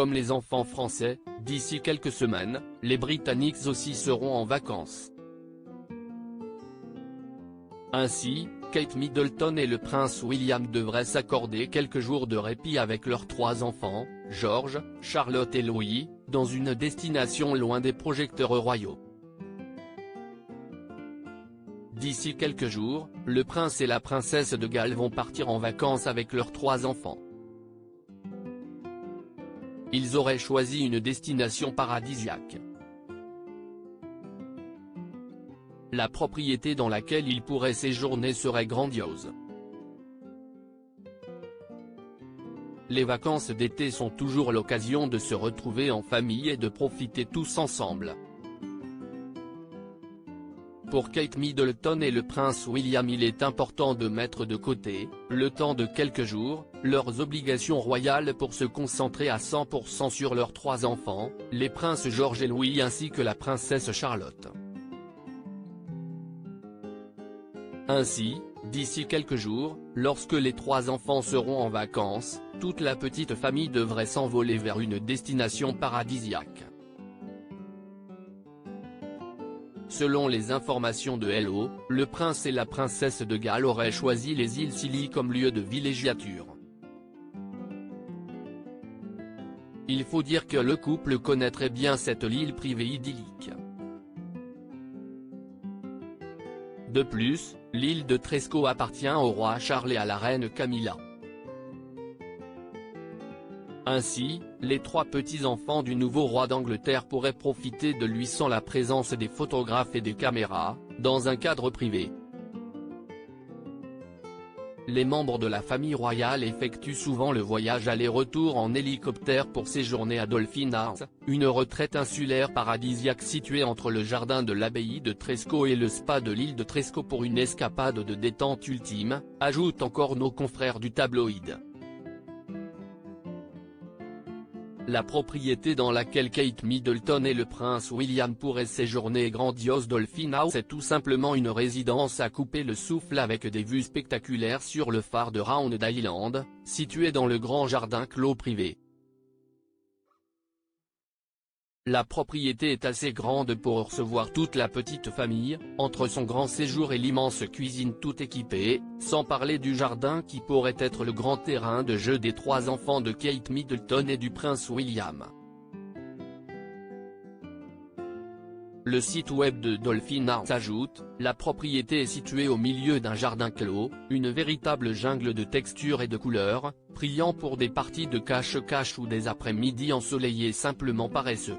comme les enfants français, d'ici quelques semaines, les Britanniques aussi seront en vacances. Ainsi, Kate Middleton et le prince William devraient s'accorder quelques jours de répit avec leurs 3 enfants, George, Charlotte et Louis, dans une destination loin des projecteurs royaux. D'ici quelques jours, le prince et la princesse de Galles vont partir en vacances avec leurs 3 enfants. Ils auraient choisi une destination paradisiaque. La propriété dans laquelle ils pourraient séjourner serait grandiose. Les vacances d'été sont toujours l'occasion de se retrouver en famille et de profiter tous ensemble. Pour Kate Middleton et le prince William, il est important de mettre de côté, le temps de quelques jours, leurs obligations royales pour se concentrer à 100% sur leurs 3 enfants, les princes George et Louis ainsi que la princesse Charlotte. Ainsi, d'ici quelques jours, lorsque les 3 enfants seront en vacances, toute la petite famille devrait s'envoler vers une destination paradisiaque. Selon les informations de Hello, le prince et la princesse de Galles auraient choisi les îles Scilly comme lieu de villégiature. Il faut dire que le couple connaît très bien cette île privée idyllique. De plus, l'île de Tresco appartient au roi Charles et à la reine Camilla. Ainsi, les 3 petits-enfants du nouveau roi d'Angleterre pourraient profiter de lui sans la présence des photographes et des caméras, dans un cadre privé. Les membres de la famille royale effectuent souvent le voyage aller-retour en hélicoptère pour séjourner à Dolphin House, une retraite insulaire paradisiaque située entre le jardin de l'abbaye de Tresco et le spa de l'île de Tresco pour une escapade de détente ultime, ajoutent encore nos confrères du tabloïd. La propriété dans laquelle Kate Middleton et le prince William pourraient séjourner grandiose Dolphin House est tout simplement une résidence à couper le souffle avec des vues spectaculaires sur le phare de Round Island, situé dans le grand jardin clos privé. La propriété est assez grande pour recevoir toute la petite famille, entre son grand séjour et l'immense cuisine tout équipée, sans parler du jardin qui pourrait être le grand terrain de jeu des 3 enfants de Kate Middleton et du prince William. Le site web de Dolphin House ajoute, la propriété est située au milieu d'un jardin clos, une véritable jungle de textures et de couleurs, priant pour des parties de cache-cache ou des après-midi ensoleillés simplement paresseux.